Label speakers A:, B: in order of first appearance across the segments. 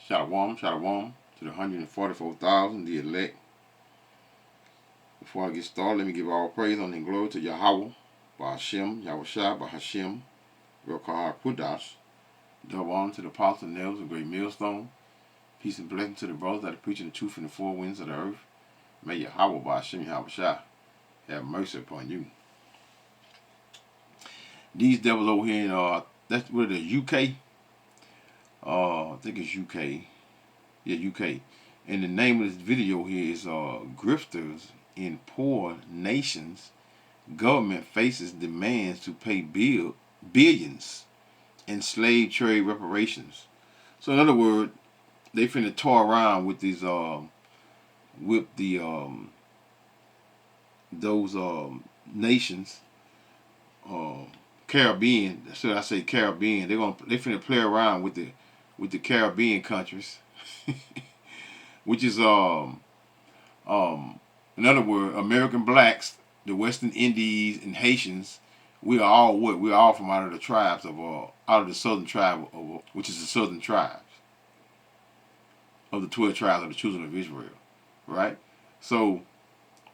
A: Shalom, shalom to the 144,000, the elect. Before I get started, let me give all praise, honor, and glory to Yahweh, Ba'ashem, Yahushua, Ba'ashem, Rokah Kudash. Double honor to the apostle and elders of Great Millstone. Peace and blessing to the brothers that are preaching the truth in the four winds of the earth. May Yahweh, Ba'ashem, Yahushua have mercy upon you. These devils over here in, that's what it is, UK. I think it's UK. Yeah, UK. And the name of this video here is Grifters in Poor Nations. Government faces demands to pay billions in slave trade reparations. So in other words, they finna toy around with these those nations, Caribbean. Should I say Caribbean? They finna play around with the Caribbean countries, which is in other words, American blacks, the Western Indies and Haitians. We are all what? We are all from out of the tribes of out of the southern tribe of which is the southern tribes of the 12 tribes of the children of Israel, right? So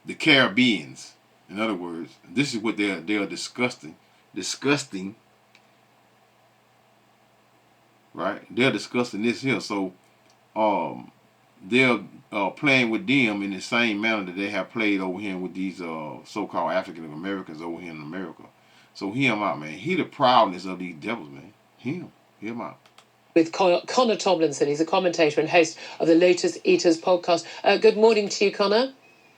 A: the Caribbeans, in other words, this is what they are disgusting, right? They're discussing this here. So they're playing with them in the same manner that they have played over here with these so-called African Americans over here in America. So hear him out, man. Hear the proudness of these devils, man. Hear him out.
B: With Connor Tomlinson. He's a commentator and host of the Lotus Eaters podcast. Good morning to you, Connor.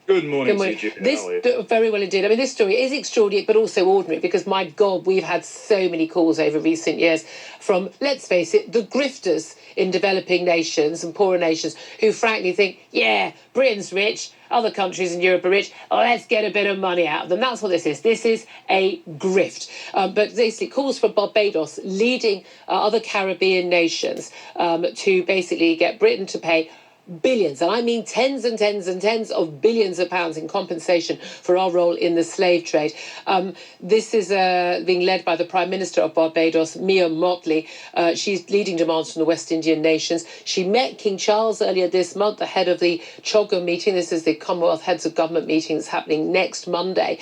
C: Good morning, CJ.
B: Very well indeed. I mean, this story is extraordinary, but also ordinary, because, my God, we've had so many calls over recent years from, let's face it, the grifters in developing nations and poorer nations who frankly think, yeah, Britain's rich, other countries in Europe are rich, let's get a bit of money out of them. That's what this is. This is a grift. But basically calls for Barbados leading other Caribbean nations to basically get Britain to pay billions, and I mean tens and tens and tens of billions of pounds in compensation for our role in the slave trade. This is being led by the Prime Minister of Barbados, Mia Mottley. She's leading demands from the West Indian nations. She met King Charles earlier this month ahead of the CHOGO meeting. This is the Commonwealth Heads of Government meeting that's happening next Monday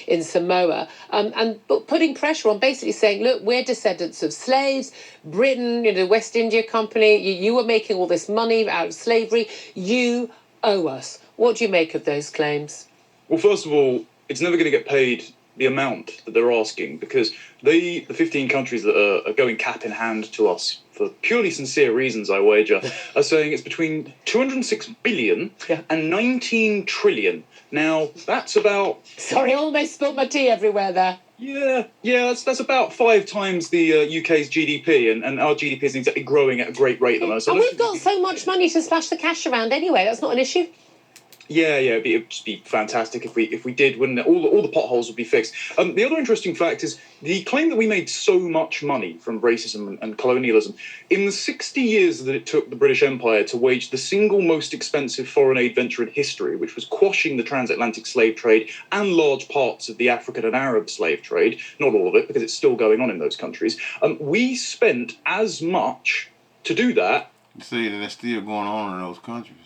B: in Samoa, and putting pressure on, basically saying, look, we're descendants of slaves. Britain, the West India Company, you were making all this money out of slavery. You owe us. What do you make of those claims?
C: Well, first of all, it's never going to get paid the amount that they're asking, because the 15 countries that are going cap in hand to us for purely sincere reasons, I wager, are saying it's between 206 billion and 19 trillion. Now, that's about...
B: Sorry, I almost spilled my tea everywhere there.
C: Yeah, that's about 5 times the UK's GDP, and our GDP is exactly growing at a great rate at the moment.
B: And we've got so much money to splash the cash around anyway. That's not an issue.
C: Yeah, it'd just be fantastic if we did, wouldn't it? All the potholes would be fixed. The other interesting fact is the claim that we made so much money from racism and colonialism. In the 60 years that it took the British Empire to wage the single most expensive foreign aid venture in history, which was quashing the transatlantic slave trade and large parts of the African and Arab slave trade, not all of it, because it's still going on in those countries, we spent as much to do that.
A: You say that that's still going on in those countries.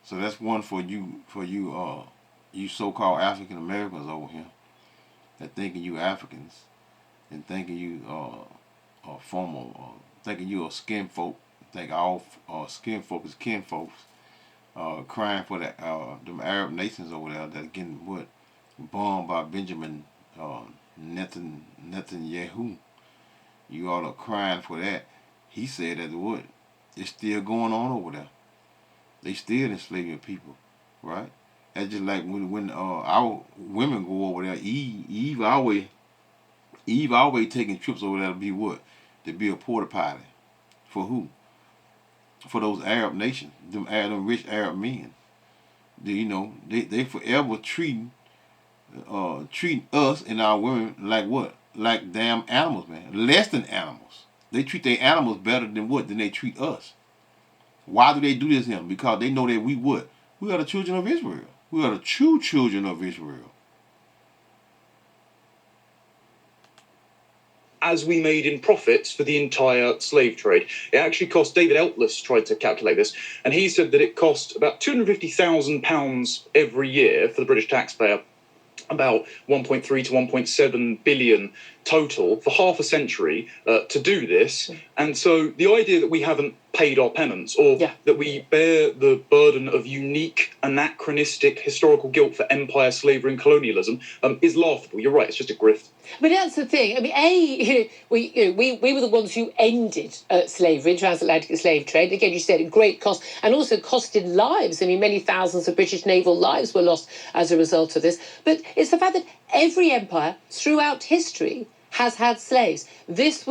A: So that's one for you so-called African Americans over here that thinking you Africans and thinking you thinking you a skin folk, think all skin folk is kin folks, crying for that them Arab nations over there that getting bombed by Benjamin Netanyahu. You all are crying for that. He said that it's still going on over there. They still enslaving people, right? That's just like when our women go over there. Eve always taking trips over there to be what? To be a porta potty. For who? For those Arab nations, them rich Arab men. They forever treating us and our women like what? Like damn animals, man. Less than animals. They treat their animals better than what? Than they treat us. Why do they do this to him? Because they know that we what? We are the children of Israel. We are the true children of Israel.
C: as we made in profits for the entire slave trade. It actually cost, David Eltless tried to calculate this, and he said that it cost about £250,000 every year for the British taxpayer, about 1.3 to 1.7 billion total for half a century to do this. And so the idea that we haven't paid our penance, or that we bear the burden of unique, anachronistic historical guilt for empire, slavery, and colonialism is laughable. You're right, it's just a grift.
B: But that's the thing. I mean, we were the ones who ended slavery, transatlantic slave trade. Again, you said at great cost, and also costed lives. I mean, many thousands of British naval lives were lost as a result of this. But it's the fact that every empire throughout history has had slaves. These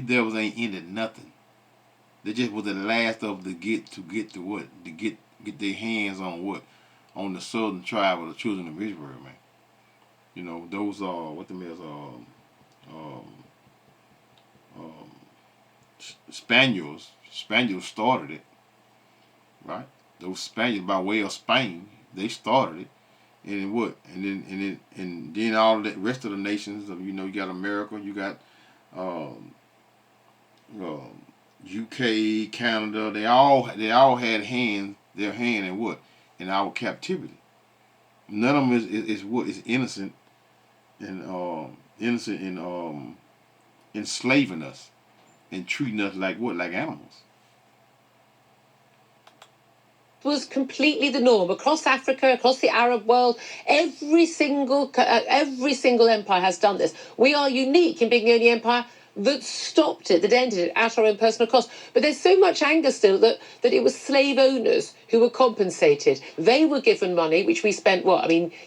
A: devils ain't ended nothing. They just was the last of the get their hands on what? On the southern tribe of the children of Israel, man. You know, those are what the is Spaniards. Spaniards started it, right? Those Spaniards by way of Spain, they started it. And then what? And then all the rest of the nations of, you got America, you got UK, Canada, they all had their hand in what? In our captivity. None of them is what is innocent in enslaving us and treating us like what? Like animals.
B: Was completely the norm across Africa, across the Arab world. Every single empire has done this. We are unique in being the only empire that stopped it, that ended it at our own personal cost. But there's so much anger still that it was slave owners who were compensated. They were given money, which we spent,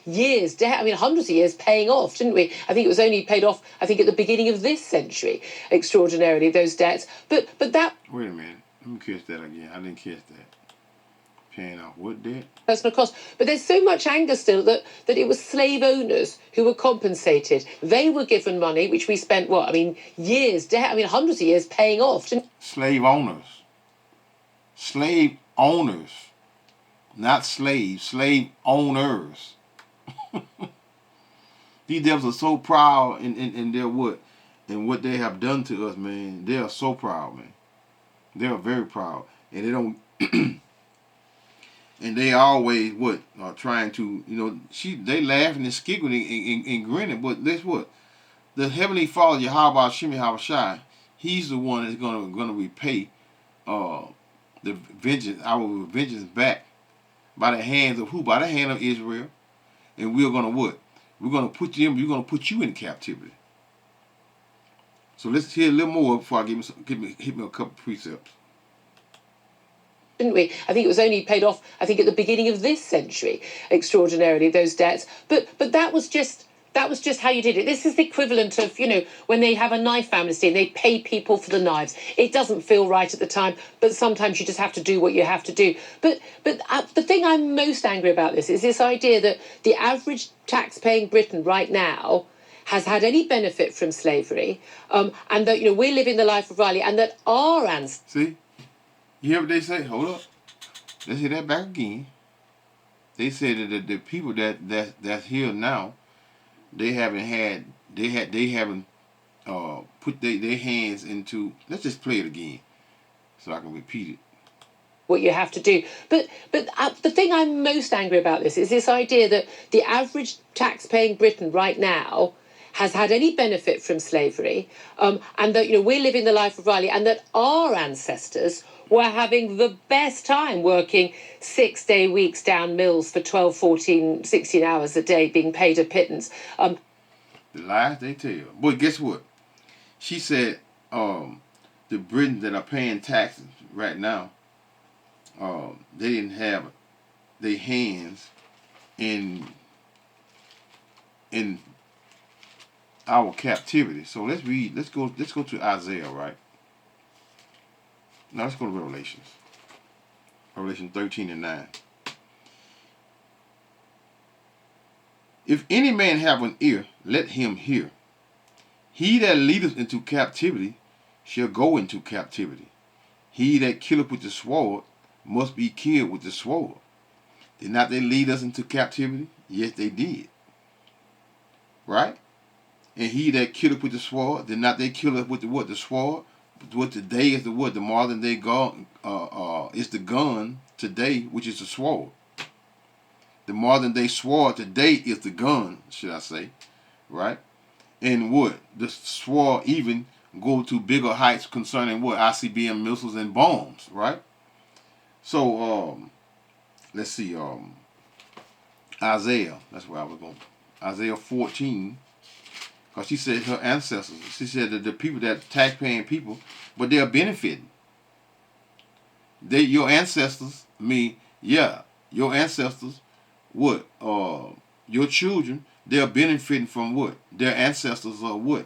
B: years, hundreds of years paying off, didn't we? I think it was only paid off, at the beginning of this century, extraordinarily, those debts. But that...
A: Wait a minute. Let me catch that again. I didn't catch that. Paying off what debt?
B: Personal cost. But there's so much anger still that it was slave owners who were compensated. They were given money, which we spent, years, hundreds of years paying off.
A: Slave owners. Slave owners. Not slaves. Slave owners. These devils are so proud in their what? And what they have done to us, man. They are so proud, man. They are very proud. And they don't... And they always are trying to, they laughing and giggling and grinning. But that's what? The Heavenly Father, Yahweh Shemi Havashai, He's the one that's gonna repay our vengeance back by the hands of who? By the hand of Israel. And we're gonna what? We're gonna put you in captivity. So let's hear a little more before I hit me a couple precepts.
B: Didn't we? I think it was only paid off, at the beginning of this century, extraordinarily, those debts. But that was just how you did it. This is the equivalent of, when they have a knife amnesty and they pay people for the knives. It doesn't feel right at the time, but sometimes you just have to do what you have to do. But the thing I'm most angry about this is this idea that the average tax-paying Briton right now has had any benefit from slavery, and that, we're living the life of Riley, and that our ancestors...
A: See? You hear what they say? Hold up. Let's hear that back again. They said that the people that's here now, they haven't put their hands into. Let's just play it again, so I can repeat it.
B: What you have to do, but the thing I'm most angry about this is this idea that the average tax-paying Briton right now has had any benefit from slavery, and that, we're living the life of Riley, and that our ancestors were having the best time working 6-day weeks down mills for 12, 14, 16 hours a day, being paid a pittance.
A: The lies they tell. But guess what? She said the Britons that are paying taxes right now, they didn't have their hands in our captivity. So let's read. Let's go to Isaiah, right? Now let's go to Revelations. Revelation 13 and 9. If any man have an ear, let him hear. He that leadeth into captivity shall go into captivity. He that killeth with the sword must be killed with the sword. Did not they lead us into captivity? Yes, they did. Right? And he that killeth with the sword, did not they kill with the what? The sword. What today is the what? The modern day gun is the gun today, which is the sword. The modern day sword today is the gun, should I say, right? And what? The sword even go to bigger heights concerning what? ICBM missiles and bombs, right? So let's see, Isaiah, that's where I was going. Isaiah 14, because she said her ancestors, she said that the people that tax-paying people, but they're benefiting. Your ancestors, your ancestors, what? Your children, they're benefiting from what? Their ancestors are what?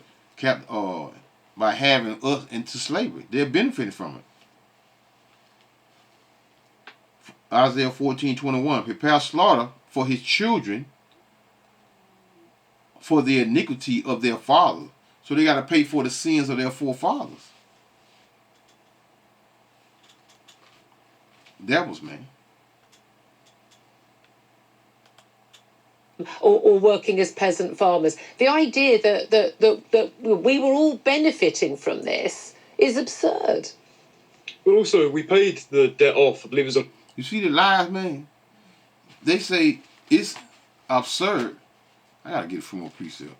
A: By having us into slavery. They're benefiting from it. Isaiah 14:21. Prepare slaughter for his children for the iniquity of their fathers. So they got to pay for the sins of their forefathers. Devils, man.
B: Or working as peasant farmers. The idea that we were all benefiting from this is absurd.
C: But also, we paid the debt off, I believe it was on.
A: You see the lies, man? They say it's absurd. I got to get a few more precepts.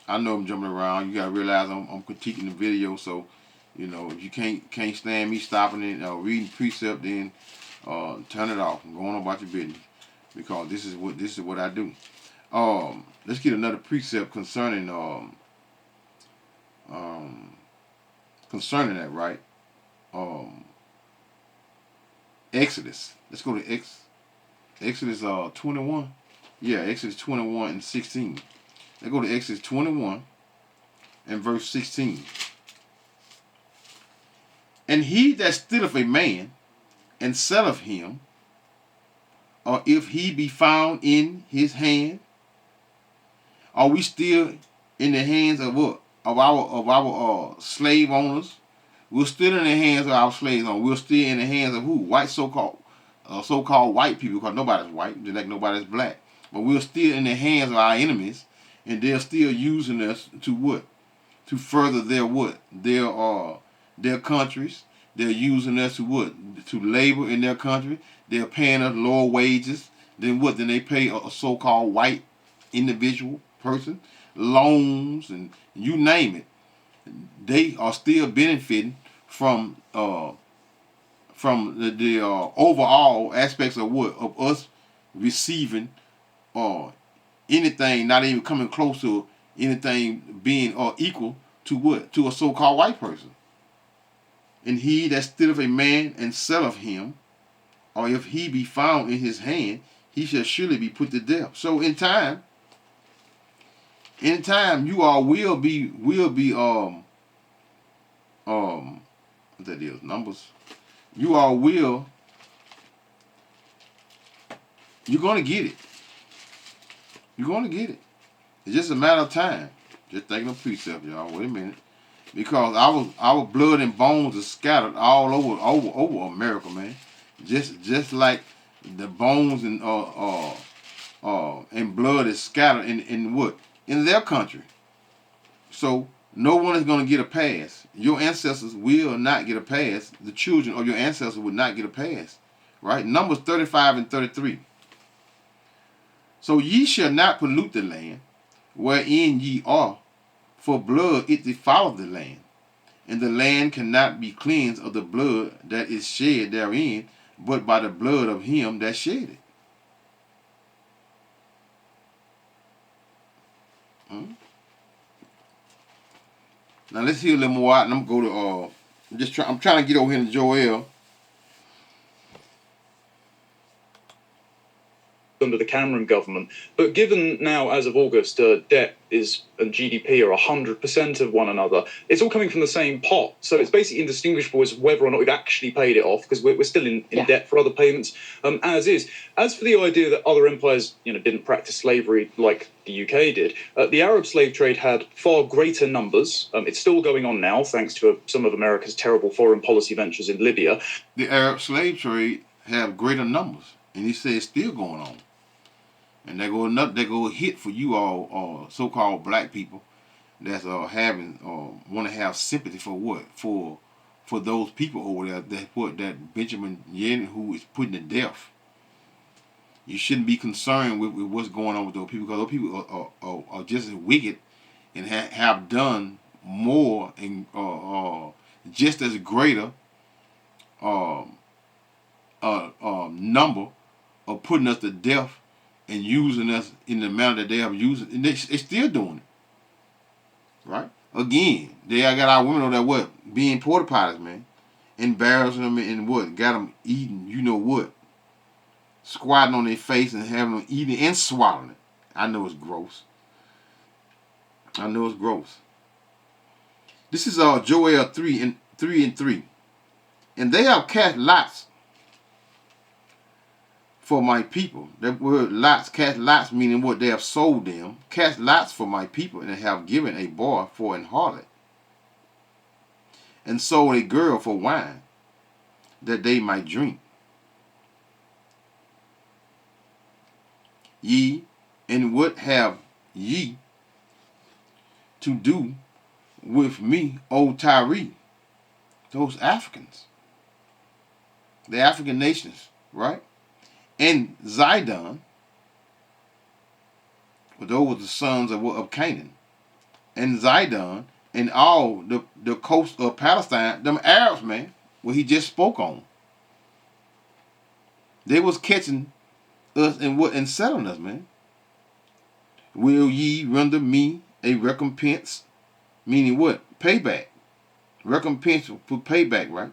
A: I know I'm jumping around. You got to realize I'm critiquing the video, so, you know, if you can't stand me stopping it or reading precept, then turn it off and go on about your business, because this is what I do. Let's get another precept concerning concerning that, right? Exodus. Let's go to Exodus 21. Yeah, Exodus 21 and 16. Let's go to Exodus 21 and verse 16. And he that stealeth a man and selleth him, or if he be found in his hand, are we still in the hands of what? Of our slave owners? We're still in the hands of our slave owners. We're still in the hands of who? White so-called white people, because nobody's white, just like nobody's black. But we're still in the hands of our enemies, and they're still using us to what? To further their what? Their countries. They're using us to what? To labor in their country. They're paying us lower wages than what? Than they pay a so-called white individual person. Loans and you name it. They are still benefiting from the overall aspects of what? Of us receiving anything, not even coming close to anything being equal to what? To a so-called white person. And he that stealeth a man and selleth him, or if he be found in his hand, he shall surely be put to death. So in time, you all will be what that is, Numbers. You all will, you're gonna get it. You're gonna get it. It's just a matter of time. Just taking a precept, y'all. Wait a minute. Because our blood and bones are scattered all over America, man. Just like the bones and blood is scattered in what? In their country. So no one is going to get a pass. Your ancestors will not get a pass. The children of your ancestors will not get a pass. Right? Numbers 35 and 33. So ye shall not pollute the land wherein ye are, for blood it defileth the land, and the land cannot be cleansed of the blood that is shed therein, but by the blood of him that shed it. Now let's hear a little more out, and I'm going to go to I'm trying to get over here to Joel.
C: Under the Cameron government, but given now as of August, debt and GDP are 100% of one another. It's all coming from the same pot, so it's basically indistinguishable as whether or not we've actually paid it off, because we're still in debt for other payments, as is. As for the idea that other empires, didn't practice slavery like the UK did, the Arab slave trade had far greater numbers. It's still going on now, thanks to some of America's terrible foreign policy ventures in Libya.
A: The Arab slave trade have greater numbers, and he says it's still going on. And they go a hit for you all so-called black people, that's having want to have sympathy for what for those people over there that Benjamin Netanyahu is putting to death. You shouldn't be concerned with what's going on with those people, because those people are just as wicked and have done more and just as greater number of putting us to death and using us in the manner that they have used it. And they're still doing it. Right? Again, they got our women on that being porta potties, man. Embarrassing them and got them eating, you know what? Squatting on their face and having them eating and swallowing it. I know it's gross. This is Joel 3:3. And they have cast lots for my people. That word lots, cast lots, meaning what? They have sold them. Cast lots for my people, and have given a boy for an harlot, and sold a girl for wine, that they might drink. Ye, and what have ye to do with me, O Tyre? Those Africans, the African nations, right? And Zidon, for those were the sons of Canaan, and Zidon, and all the coast of Palestine, them Arabs, man, what he just spoke on. They was catching us and selling us, man. Will ye render me a recompense? Meaning what? Payback. Recompense for payback, right?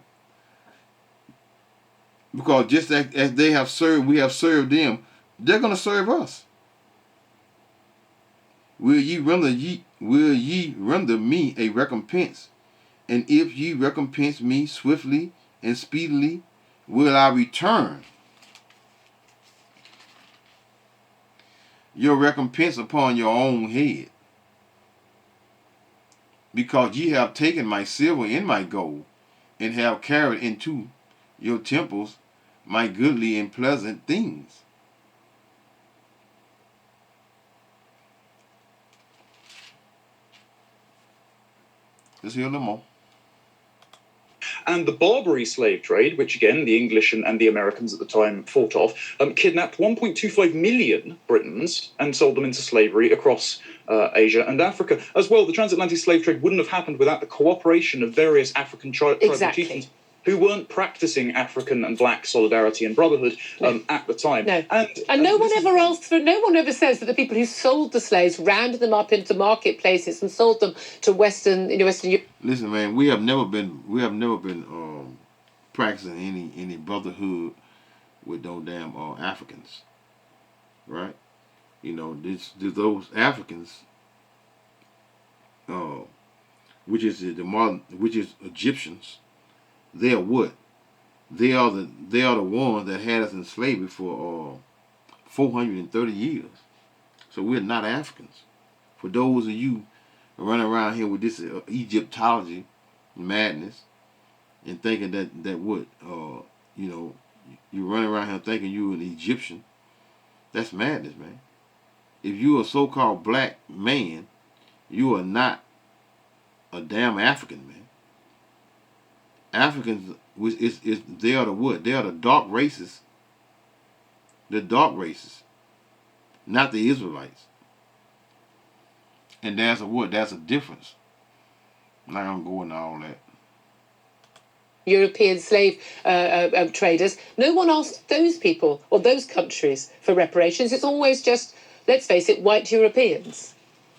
A: Because just as they have served, we have served them, they're going to serve us. Will ye render me a recompense? And if ye recompense me swiftly and speedily, will I return your recompense upon your own head? Because ye have taken my silver and my gold, and have carried into your temples my goodly and pleasant things. Let's hear a little more.
C: And the Barbary slave trade, which again the English and the Americans at the time fought off, kidnapped 1.25 million Britons and sold them into slavery across Asia and Africa. As well, the transatlantic slave trade wouldn't have happened without the cooperation of various African tribal chieftains who weren't practicing African and black solidarity and brotherhood at the time.
B: No. And no one ever says that the people who sold the slaves rounded them up into marketplaces and sold them to Western Europe.
A: Listen, man, we have never been practicing any brotherhood with no damn Africans, right? You know, those Africans, which is Egyptians. They are what? They are the ones that had us in slavery for 430 years. So we're not Africans. For those of you running around here with this Egyptology madness and thinking that what you running around here thinking you're an Egyptian, that's madness, man. If you're a so-called black man, you are not a damn African, man. Africans, they are the what? They are the dark races. The dark races, not the Israelites. And that's a difference. I'm not gonna go into all that.
B: European slave traders. No one asked those people or those countries for reparations. It's always just, let's face it, white Europeans.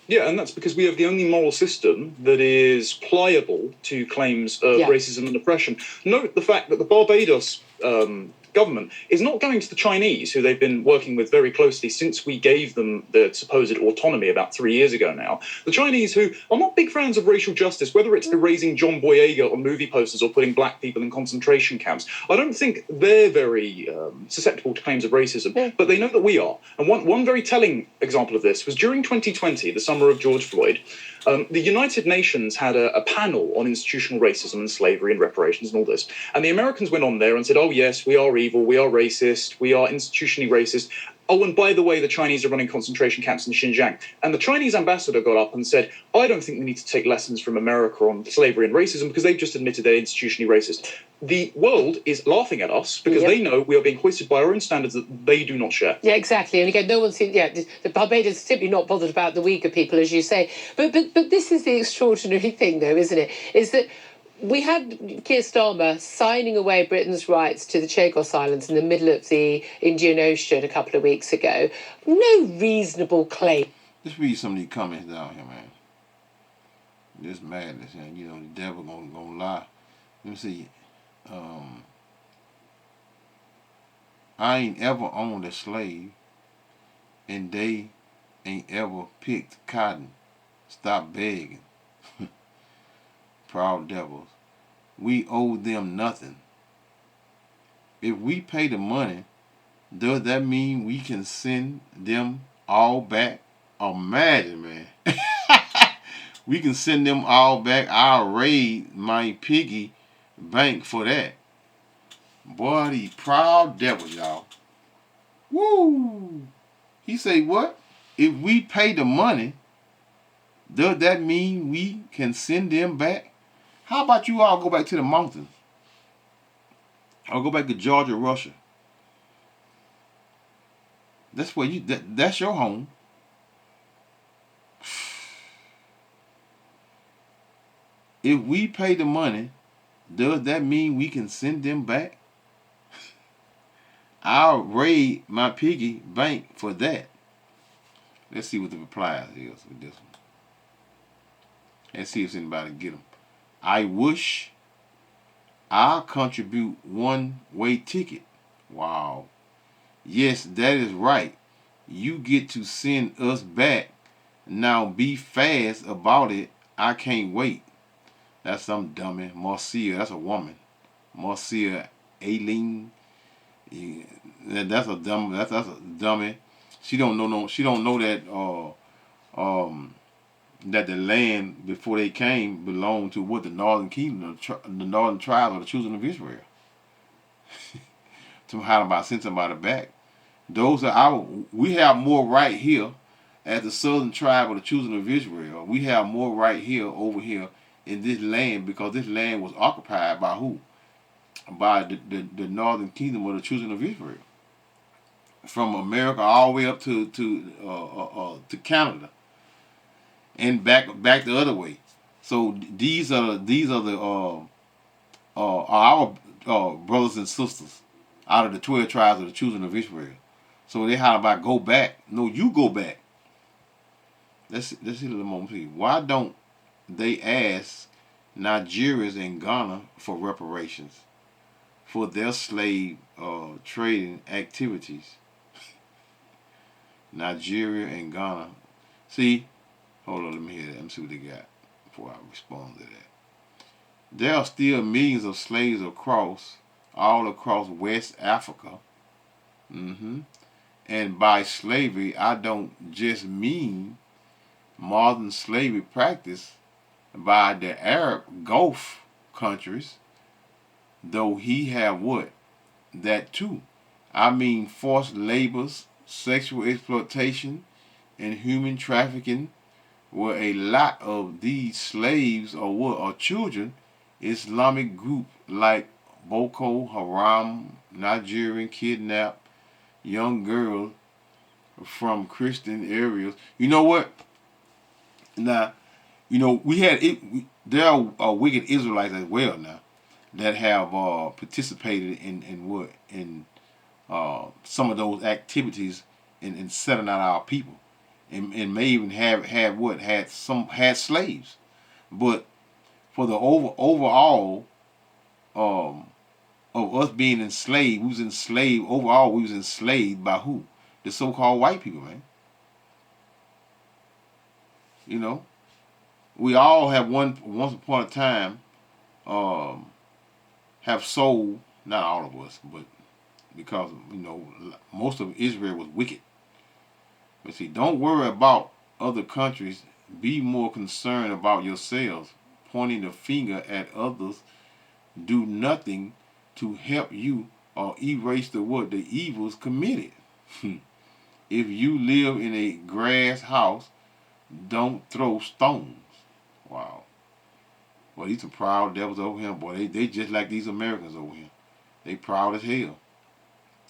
C: Yeah, and that's because we have the only moral system that is pliable to claims of racism and oppression. Note the fact that the Barbados government is not going to the Chinese, who they've been working with very closely since we gave them the supposed autonomy about 3 years ago now. The Chinese, who are not big fans of racial justice, whether it's erasing John Boyega on movie posters or putting black people in concentration camps, I don't think they're very susceptible to claims of racism, but they know that we are. And one very telling example of this was during 2020, the summer of George Floyd. The United Nations had a panel on institutional racism and slavery and reparations and all this. And the Americans went on there and said, oh, yes, we are evil, we are racist, we are institutionally racist. oh, and by the way, the Chinese are running concentration camps in Xinjiang. And the Chinese ambassador got up and said, I don't think we need to take lessons from America on slavery and racism because they've just admitted they're institutionally racist. The world is laughing at us because they know we are being hoisted by our own standards that they do not share.
B: Yeah, exactly. And again, no one's seen. Yeah, the Barbados is simply not bothered about the Uyghur people, as you say. But this is the extraordinary thing, though, isn't it? Is that we had Keir Starmer signing away Britain's rights to the Chagos Islands in the middle of the Indian Ocean a couple of weeks ago. No reasonable claim.
A: Let's read some of these comments down here, man. This madness, and you know the devil gonna lie. Let me see. I ain't ever owned a slave, and they ain't ever picked cotton. Stop begging. Proud devils. We owe them nothing. If we pay the money, does that mean we can send them all back? Imagine, man. We can send them all back. I'll raid my piggy bank for that. Boy, these proud devils, y'all. Woo! He say what? If we pay the money, does that mean we can send them back? How about you all go back to the mountains? Or go back to Georgia, Russia. That's where that's your home. If we pay the money, does that mean we can send them back? I'll raid my piggy bank for that. Let's see what the reply is with this one. Let's see if anybody get them. I wish I'll contribute one-way ticket. Wow. Yes, that is right. You get to send us back. Now be fast about it. I can't wait. That's some dummy. Marcia, that's a woman. Marcia Aileen. Yeah, that's a dummy. She don't know that that the land before they came belonged to what the northern kingdom, the northern tribe of the children of Israel. To how about send somebody back? Those are we have more right here as the southern tribe of the children of Israel. We have more right here over here in this land because this land was occupied by who? By the northern kingdom of the children of Israel. From America all the way up to Canada. And back the other way. So these are the our brothers and sisters out of the 12 tribes of the children of Israel. So they how about go back? No, you go back. Let's see a little more, please. Why don't they ask Nigerians and Ghana for reparations for their slave trading activities? Nigeria and Ghana. See, hold on, let me hear that. Let me see what they got before I respond to that. There are still millions of slaves all across West Africa. And by slavery, I don't just mean modern slavery practice by the Arab Gulf countries, though he have what? That too. I mean forced labors, sexual exploitation, and human trafficking, where a lot of these slaves are children. Islamic group like Boko Haram, Nigerian kidnap young girls from Christian areas. You know what? Now, you know there are wicked Israelites as well now that have participated in some of those activities in setting out our people, and may even had slaves, but for the overall of us being enslaved, we was enslaved overall. We was enslaved by who? The so-called white people, man. You know, we all have once upon a time have sold, not all of us, but because most of Israel was wicked. But see, don't worry about other countries. Be more concerned about yourselves. Pointing the finger at others, do nothing to help you or erase the evils committed. if you live in a grass house, don't throw stones. Wow. Well, these are proud devils over here, boy. They just like these Americans over here. They proud as hell.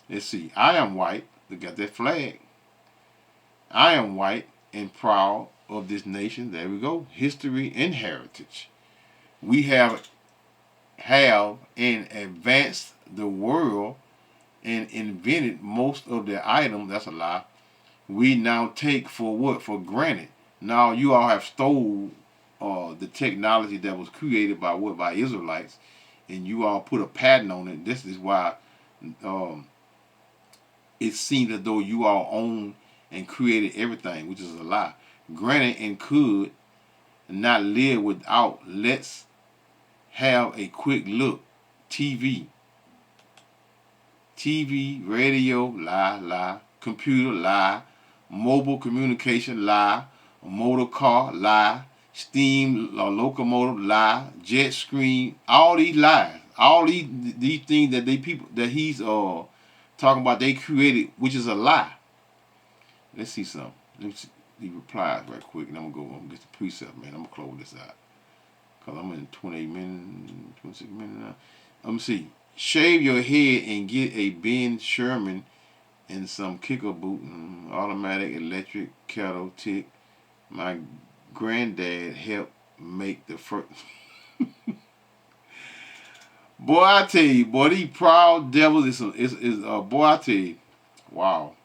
A: Let's see. I am white. They got that flag. I am white and proud of this nation. There we go. History and heritage. We have and advanced the world and invented most of the items. That's a lie. We now take for what? For granted. Now you all have stole the technology that was created by what? By Israelites, and you all put a patent on it. This is why it seems as though you all own and created everything, which is a lie. Granted and could not live without. Let's have a quick look. TV, radio, lie. Computer, lie. Mobile communication, lie. Motor car, lie. Steam locomotive, lie. Jet stream, all these lies. All these things that he's talking about, they created, which is a lie. Let's see something. Let me see the replies right quick, and I'm gonna get the precept, man. I'm gonna close this out because I'm in 28 minutes, 26 minutes now. Let me see. Shave your head and get a Ben Sherman and some kicker boot, automatic, electric, kettle, tick. My granddad helped make the first. Boy, I tell you, boy, these proud devils is boy, I tell you, wow.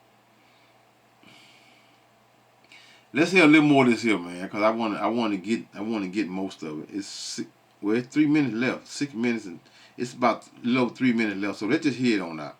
A: Let's hear a little more of this here, man, because I want to get most of it. It's 3 minutes left, 6 minutes, and it's about a little 3 minutes left. So let's just hear it on out.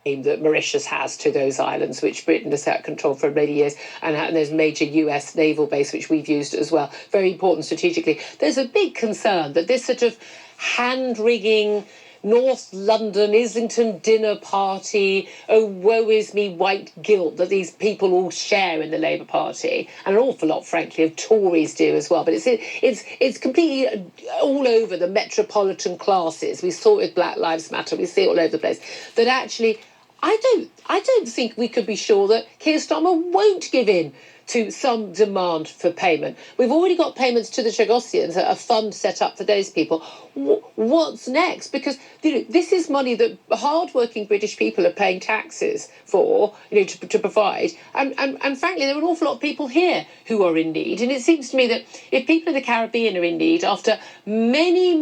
B: That Mauritius has to those islands, which Britain has had control for many years, and there's major US naval base, which we've used as well. Very important strategically. There's a big concern that this sort of hand-wringing North London, Islington dinner party, oh, woe is me, white guilt that these people all share in the Labour Party, and an awful lot, frankly, of Tories do as well. But it's completely all over the metropolitan classes. We saw it with Black Lives Matter. We see it all over the place. That actually, I don't think we could be sure that Keir Starmer won't give in to some demand for payment. We've already got payments to the Chagossians, a fund set up for those people. What's next? Because this is money that hard-working British people are paying taxes for, to provide. And frankly, there are an awful lot of people here who are in need. And it seems to me that if people in the Caribbean are in need after many,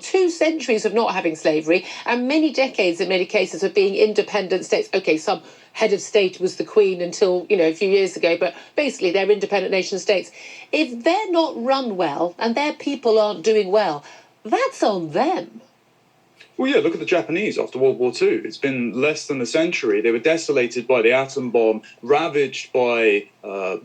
B: 2 centuries of not having slavery and many decades, in many cases, of being independent states, okay, some head of state was the Queen until, a few years ago, but basically they're independent nation states. If they're not run well and their people aren't doing well, that's on them.
C: Well, yeah, look at the Japanese after World War II. It's been less than a century. They were desolated by the atom bomb, ravaged by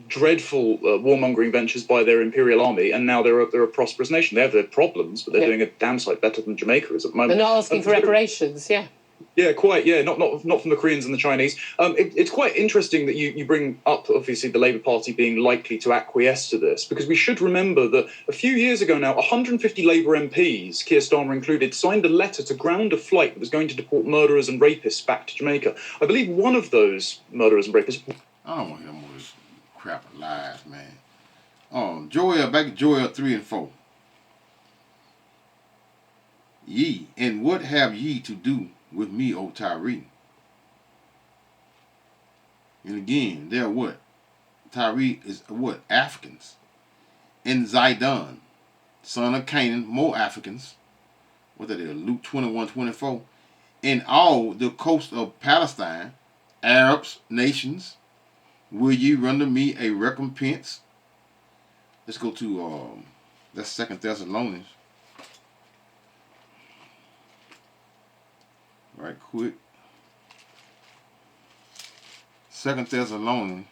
C: dreadful warmongering ventures by their imperial army, and now they're a prosperous nation. They have their problems, but they're doing a damn sight better than Jamaica is at the moment.
B: They're not asking for reparations, yeah.
C: Yeah, quite. Yeah, not from the Koreans and the Chinese. It's quite interesting that you bring up, obviously, the Labour Party being likely to acquiesce to this, because we should remember that a few years ago now, 150 Labour MPs, Keir Starmer included, signed a letter to ground a flight that was going to deport murderers and rapists back to Jamaica. I believe one of those murderers and rapists...
A: I don't want to hear more of this crap of lies, man. Joel, back to Joel 3 and 4. Ye, and what have ye to do with me, O Tyree? And again, they're what? Tyree is what? Africans. And Zidon, son of Canaan, more Africans. What that is? Luke 21:24. And all the coast of Palestine, Arabs, nations, will ye render me a recompense? Let's go to that's 2 Thessalonians. Right quick. 2 Thessalonians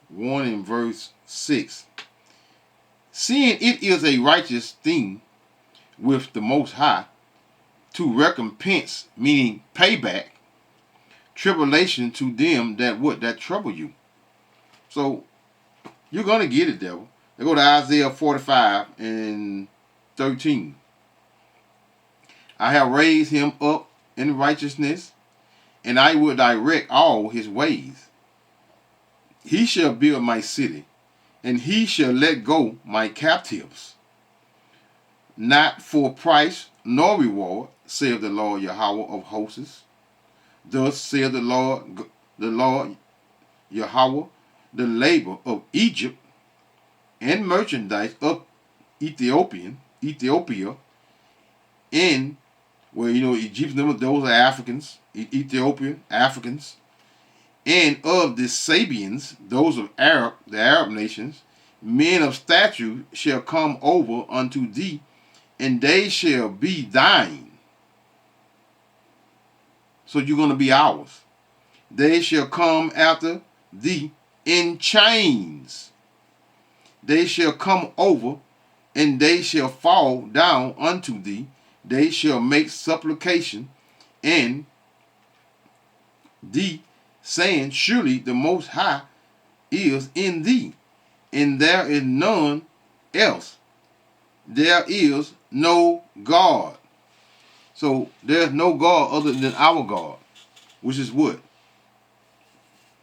A: 1 and verse 6. Seeing it is a righteous thing with the Most High to recompense, meaning payback, tribulation to them that trouble you. So you're gonna get it, devil. They go to Isaiah 45 and 13. I have raised him up in righteousness and I will direct all his ways. He shall build my city, and he shall let go my captives, not for price nor reward, saith the Lord Yahweh of hosts. Thus saith the Lord Yahweh, the labor of Egypt and merchandise of Ethiopia, and well, Egyptians, those are Africans, Ethiopian Africans, and of the Sabians, those of the Arab nations, men of stature shall come over unto thee, and they shall be thine. So you're going to be ours. They shall come after thee in chains. They shall come over, and they shall fall down unto thee. They shall make supplication and thee, saying, surely the Most High is in thee, and there is none else. There is no God. So there's no God other than our God, which is what?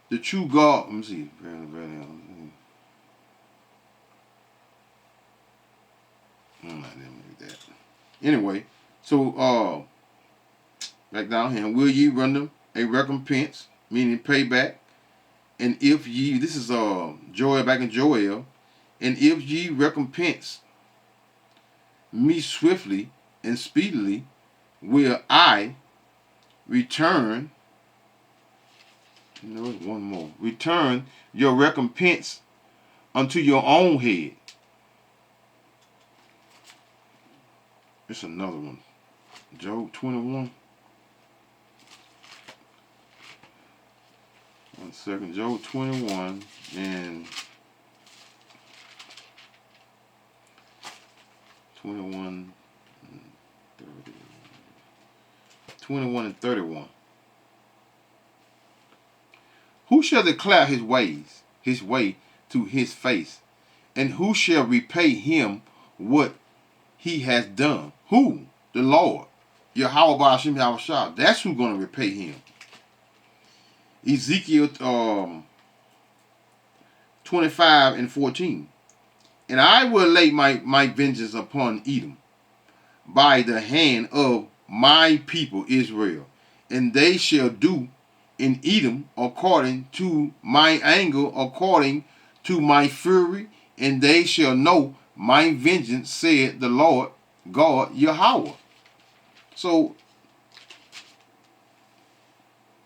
A: The true God. Let me see. I'm not going to do that. Anyway, so back down here. Will ye render a recompense, meaning payback? And if ye, this is Joel back in Joel, and if ye recompense me swiftly and speedily, will I return. One more. Return your recompense unto your own head. It's another one. Job 21. One second. Job 21 and 21 and 31. Who shall declare his way to his face? And who shall repay him what he has done? Who? The Lord. Yahweh Ba'ashim Yahushua. That's who's going to repay him. Ezekiel 25 and 14. And I will lay my vengeance upon Edom by the hand of my people Israel, and they shall do in Edom according to my anger, according to my fury, and they shall know my vengeance, said the Lord God Yahweh. So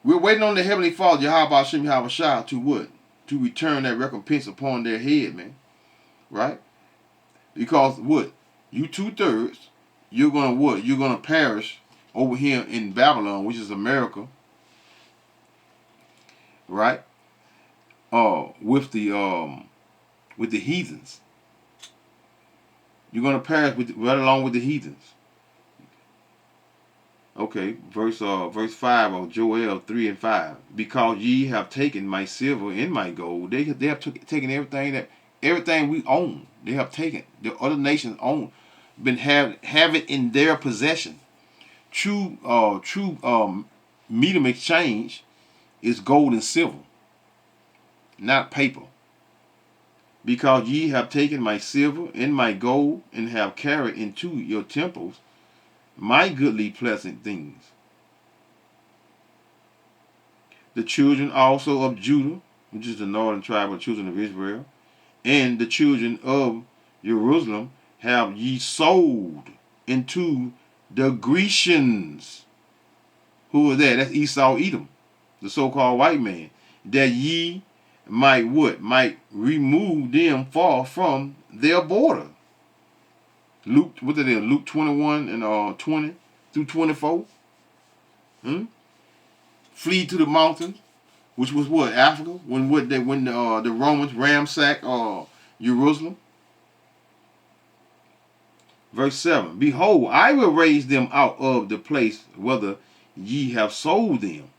A: we're waiting on the Heavenly Father, Yahweh Hashem Yahushua, to what? To return that recompense upon their head, man. Right? Because what? You 2/3, you're gonna what? You're gonna perish over here in Babylon, which is America. Right? With the heathens. You're gonna perish right along with the heathens. Okay, verse 5 of Joel 3 and 5. Because ye have taken my silver and my gold, they have taken everything we own. They have taken the other nations own, have it in their possession. True medium exchange is gold and silver, not paper. Because ye have taken my silver and my gold, and have carried into your temples my goodly pleasant things. The children also of Judah, which is the northern tribe of the children of Israel, and the children of Jerusalem have ye sold into the Grecians. Who are that? That's Esau, Edom, the so-called white man. That ye might what? Might remove them far from their border. Luke, what are they? Luke 21 and 20 through 24. Flee to the mountains, which was what? Africa. When the Romans ransacked Jerusalem. Verse 7. Behold, I will raise them out of the place whither ye have sold them,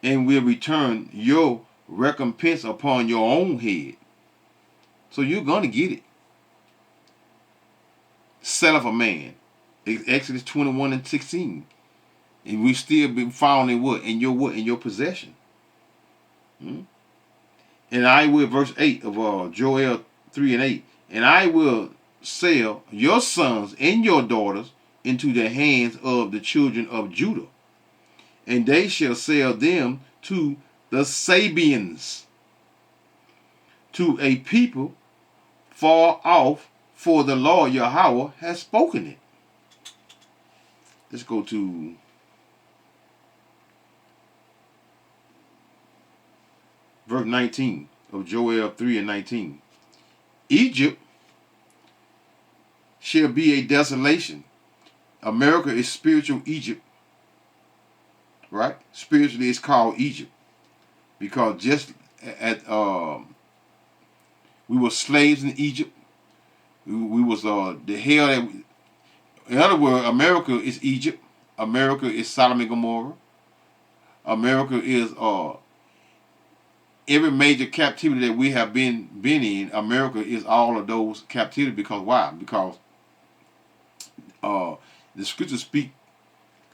A: and will return your recompense upon your own head. So you're going to get it. Son of a man. Exodus 21 and 16. And we still been found in what? In your possession. Hmm? And I will, verse 8 of Joel 3 and 8, and I will sell your sons and your daughters into the hands of the children of Judah, and they shall sell them to the Sabians, to a people far off, for the Lord Yahweh has spoken it. Let's go to verse 19 of Joel 3 and 19. Egypt shall be a desolation. America is spiritual Egypt, right? Spiritually, it's called Egypt because just at we were slaves in Egypt. We was the hell that. In other words, America is Egypt. America is Sodom and Gomorrah. America is every major captivity that we have been in. America is all of those captivity because why? Because the scriptures speak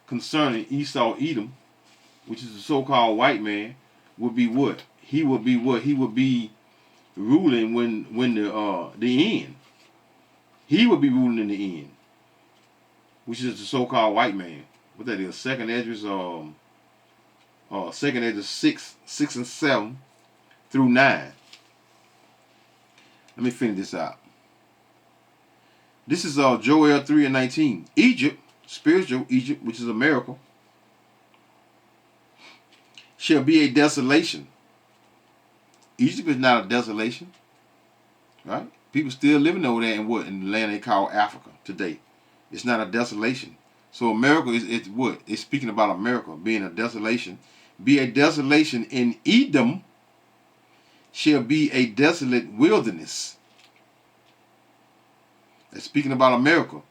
A: concerning Esau, Edom, which is the so-called white man, would be what? He would be what? He would be ruling when the end. He would be ruling in the end, which is the so-called white man. What that is? Second Esdras, Second Esdras 6 and 7 through 9. Let me finish this out. This is Joel 3 and 19. Egypt, spiritual Egypt, which is America, shall be a desolation. Egypt is not a desolation, right? People still living over there in what? In the land they call Africa today. It's not a desolation. So America is what? It's speaking about America being a desolation. Be a desolation in Edom shall be a desolate wilderness. That's speaking about America.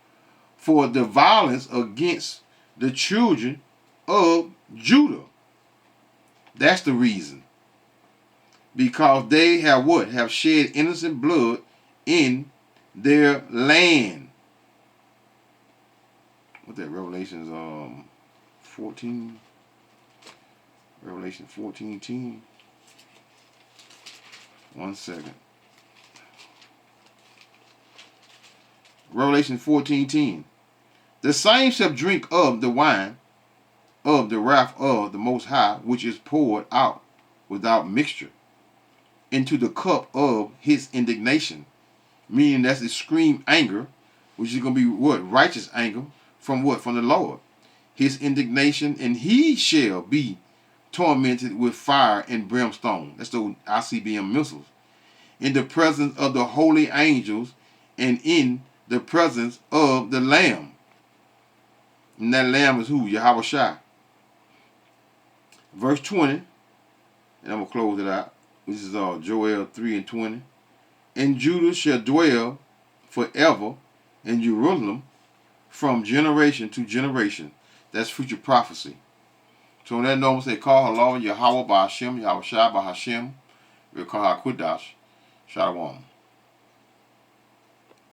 A: For the violence against the children of Judah. That's the reason. Because they have what? Have shed innocent blood in their land. What that? Revelations 14. Revelation 14:10. 1 second. Revelation 14:10. The same shall drink of the wine of the wrath of the Most High, which is poured out without mixture into the cup of his indignation. Meaning that's extreme anger, which is going to be what? Righteous anger from what? From the Lord. His indignation, and he shall be tormented with fire and brimstone. That's those ICBM missiles. In the presence of the holy angels and in the presence of the Lamb. And that Lamb is who? Yahweh Shai. Verse 20, and I'm going to close it out. This is Joel 3 and 20. And Judah shall dwell forever in Jerusalem from generation to generation. That's future prophecy. So in that normal say, call Allah Yahweh by Hashem, Yahweh Shai by Hashem, we'll call HaKudash, Shalom.